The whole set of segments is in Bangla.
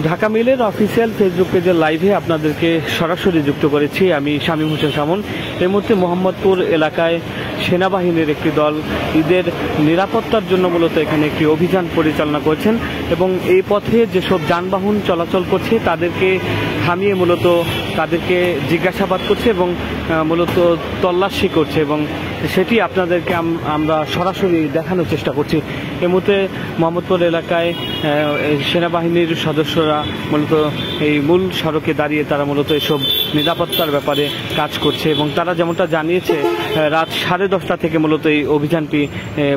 ঢাকা মেলের অফিসিয়াল ফেসবুক পেজের লাইভে আপনাদেরকে সরাসরি যুক্ত করেছি আমি শামীম হোসেন শামুন। এই মুহূর্তে মোহাম্মদপুর এলাকায় সেনাবাহিনীর একটি দল ঈদের নিরাপত্তার জন্য মূলত এখানে একটি অভিযান পরিচালনা করছেন এবং এই পথে যেসব যানবাহন চলাচল করছে তাদেরকে থামিয়ে মূলত তাদেরকে জিজ্ঞাসাবাদ করছে এবং মূলত তল্লাশি করছে এবং সেটি আপনাদেরকে আমরা সরাসরি দেখানোর চেষ্টা করছি। এই মুহূর্তে মোহাম্মদপুর এলাকায় সেনাবাহিনীর সদস্যরা মূলত এই মূল সড়কে দাঁড়িয়ে তারা মূলত এসব নিরাপত্তার ব্যাপারে কাজ করছে এবং তারা যেমনটা জানিয়েছে রাত 10:30 থেকে মূলত এই অভিযানটি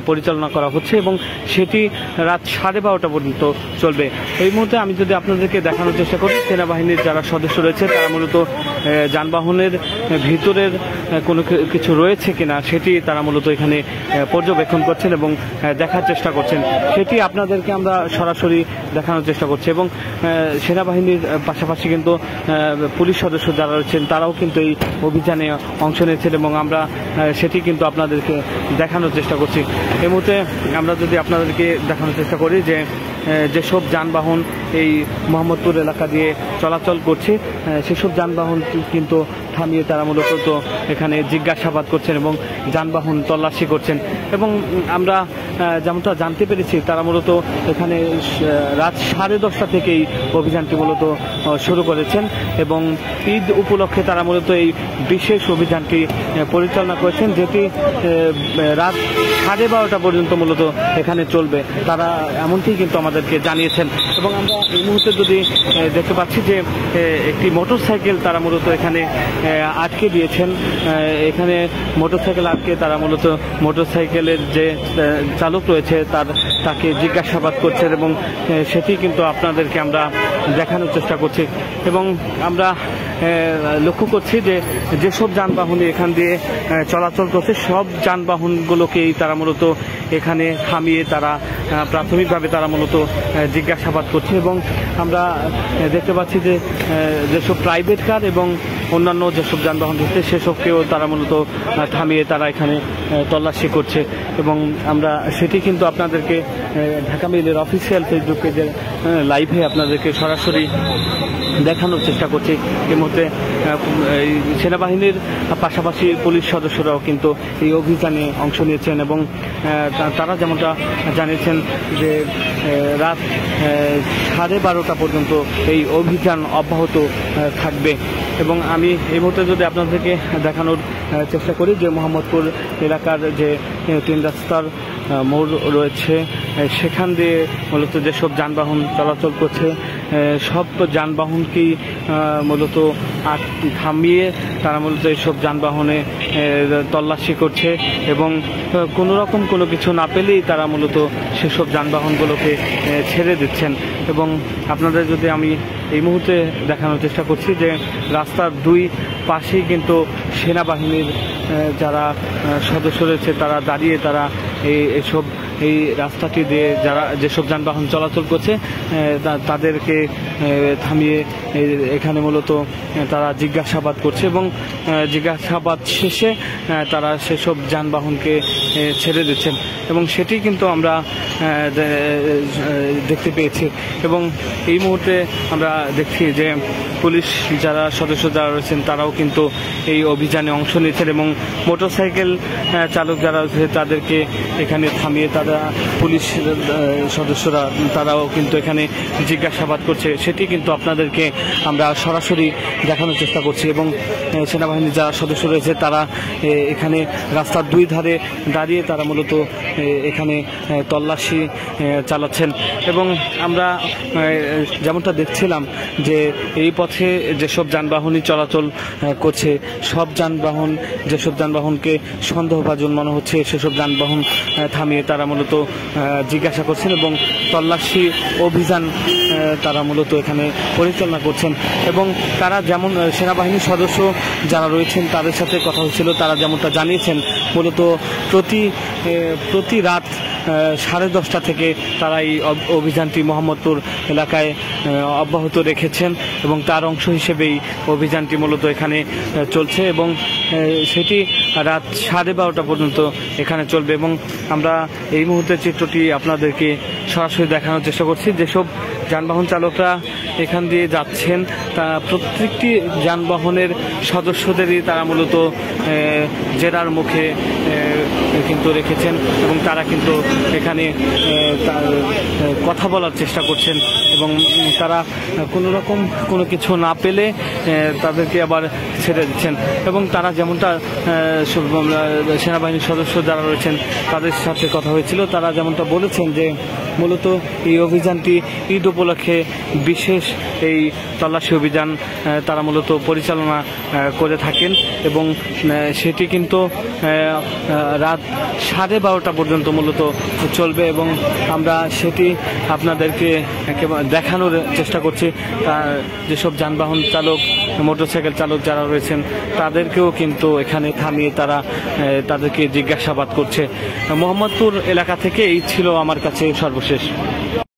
পরিচালনা করা হচ্ছে এবং সেটি রাত 12:30 পর্যন্ত চলবে। এই মুহূর্তে আমি যদি আপনাদেরকে দেখানোর চেষ্টা করি সেনাবাহিনীর যারা সদস্য রয়েছে তারা মূলত যানবাহনের ভিতরের কোনো কিছু রয়েছে কিনা সেটি তারা মূলত এখানে পর্যবেক্ষণ করছেন এবং দেখার চেষ্টা করছেন, সেটি আপনাদেরকে আমরা সরাসরি দেখানোর চেষ্টা করছি। এবং সেনাবাহিনীর পাশাপাশি কিন্তু পুলিশ সদস্য যারা রয়েছেন তারাও কিন্তু এই অভিযানে অংশ নিয়েছেন এবং আমরা সেটি কিন্তু আপনাদেরকে দেখানোর চেষ্টা করছি। এই মুহূর্তে আমরা যদি আপনাদেরকে দেখানোর চেষ্টা করি যে যেসব যানবাহন এই মোহাম্মদপুর এলাকা দিয়ে চলাচল করছে সেসব যানবাহন কিন্তু থামিয়ে তারা মূলত তো এখানে জিজ্ঞাসাবাদ করছেন এবং যানবাহন তল্লাশি করছেন এবং আমরা যেমনটা জানতে পেরেছি তারা মূলত এখানে রাত 10:30 থেকেই অভিযানটি মূলত শুরু করেছেন এবং ঈদ উপলক্ষে তারা মূলত এই বিশেষ অভিযানটি পরিচালনা করেছেন যেটি রাত 12:30 পর্যন্ত মূলত এখানে চলবে, তারা এমনটি কিন্তু আমাদেরকে জানিয়েছেন। এবং আমরা এই মুহূর্তে যদি দেখতে পাচ্ছি যে একটি মোটরসাইকেল তারা মূলত এখানে আটকে দিয়েছেন, এখানে মোটরসাইকেল আটকে তারা মূলত মোটরসাইকেলের যে চালক রয়েছে তাকে জিজ্ঞাসাবাদ করছেন এবং সেটি কিন্তু আপনাদেরকে আমরা দেখানোর চেষ্টা করছি। এবং আমরা লক্ষ্য করছি যে যেসব যানবাহনই এখান দিয়ে চলাচল করছে সব যানবাহনগুলোকেই তারা মূলত এখানে থামিয়ে তারা প্রাথমিকভাবে তারা মূলত জিজ্ঞাসাবাদ করছে এবং আমরা দেখতে পাচ্ছি যে যেসব প্রাইভেট কার এবং অন্যান্য যেসব যানবাহন রয়েছে সেসবকেও তারা মূলত থামিয়ে তারা এখানে তল্লাশি করছে এবং আমরা সেটি কিন্তু আপনাদেরকে ঢাকা মেলের অফিসিয়াল ফেসবুক পেজের লাইভে আপনাদেরকে সরাসরি দেখানোর চেষ্টা করছি। এর মধ্যে সেনাবাহিনীর পাশাপাশি পুলিশ সদস্যরাও কিন্তু এই অভিযানে অংশ নিয়েছেন এবং তারা যেমনটা জানিয়েছেন যে রাত 12:30 পর্যন্ত এই অভিযান অব্যাহত থাকবে। এবং আমি এই মুহূর্তে যদি আপনাদেরকে দেখানোর চেষ্টা করি যে মোহাম্মদপুর এলাকার যে 3 রাস্তার মোড় রয়েছে সেখান দিয়ে মূলত যেসব যানবাহন চলাচল করছে সব যানবাহনকেই মূলত থামিয়ে তারা মূলত এইসব যানবাহনে তল্লাশি করছে এবং কোনো রকম কোনো কিছু না পেলেই তারা মূলত সেসব যানবাহনগুলোকে ছেড়ে দিচ্ছেন। এবং আপনাদের যদি আমি এই মুহূর্তে দেখানোর চেষ্টা করছি যে রাস্তার 2 পাশেই কিন্তু সেনাবাহিনীর যারা সদস্য রয়েছে তারা দাঁড়িয়ে তারা এই রাস্তাটি দিয়ে যেসব যানবাহন চলাচল করছে তাদেরকে থামিয়ে এখানে মূলত তারা জিজ্ঞাসাবাদ করছে এবং জিজ্ঞাসাবাদ শেষে তারা সেসব যানবাহনকে ছেড়ে দিচ্ছেন এবং সেটি কিন্তু আমরা দেখতে পেয়েছি। এবং এই মুহূর্তে আমরা দেখছি যে পুলিশ যারা সদস্য যারা রয়েছেন তারাও কিন্তু এই অভিযানে অংশ নিয়েছেন এবং মোটরসাইকেল চালক যারা রয়েছে তাদেরকে এখানে থামিয়ে তারা পুলিশ সদস্যরা তারাও কিন্তু এখানে জিজ্ঞাসাবাদ করছে, সেটি কিন্তু আপনাদেরকে আমরা সরাসরি দেখানোর চেষ্টা করছি। এবং সেনাবাহিনীর যারা সদস্য রয়েছে তারা এখানে রাস্তার 2 ধারে দাঁড়িয়ে তারা মূলত এখানে তল্লাশি চালাচ্ছেন এবং আমরা যেমনটা দেখছিলাম যে এই পথে যেসব যানবাহনই চলাচল করছে সব যানবাহন যেসব যানবাহনকে সন্দেহভাজন মনে হচ্ছে সেসব যানবাহন থামিয়ে তারা মূলত জিজ্ঞাসা করছেন এবং তল্লাশি অভিযান তারা মূলত এখানে পরিচালনা করছেন। এবং তারা যেমন সেনাবাহিনীর সদস্য যারা রয়েছেন তাদের সাথে কথা হচ্ছিল, তারা যেমনটা জানিয়েছেন মূলত প্রতি রাত 10:30 থেকে তারা এই অভিযানটি মোহাম্মদপুর এলাকায় অব্যাহত রেখেছেন এবং তার অংশ হিসেবেই অভিযানটি মূলত এখানে চলছে এবং সেটি রাত 12:30 পর্যন্ত এখানে চলবে। এবং আমরা এই মুহূর্তে চিত্রটি আপনাদেরকে সরাসরি দেখানোর চেষ্টা করছি। যেসব যানবাহন চালকরা এখান দিয়ে যাচ্ছেন তা প্রত্যেকটি যানবাহনের সদস্যদেরই তারা মূলত জেরার মুখে কিন্তু রেখেছেন এবং তারা কিন্তু এখানে কথা বলার চেষ্টা করছেন এবং তারা কোনো রকম কোনো কিছু না পেলে তাদেরকে আবার ছেড়ে দিচ্ছেন এবং তারা যেমনটা সেনাবাহিনীর সদস্য যারা রয়েছেন তাদের সাথে কথা হয়েছিল, তারা যেমনটা বলেছেন যে মূলত এই অভিযানটি ঈদ উপলক্ষে বিশেষ এই তল্লাশি অভিযান তারা মূলত পরিচালনা করে থাকেন এবং সেটি কিন্তু রাত 12:30 পর্যন্ত মূলত চলবে এবং আমরা সেটি আপনাদেরকে দেখানোর চেষ্টা করছি। যেসব যানবাহন চালক, মোটরসাইকেল চালক যারা রয়েছেন তাদেরকেও কিন্তু এখানে থামিয়ে তারা তাদেরকে জিজ্ঞাসাবাদ করছে। মোহাম্মদপুর এলাকা থেকে এই ছিল আমার কাছে সর্বশেষ।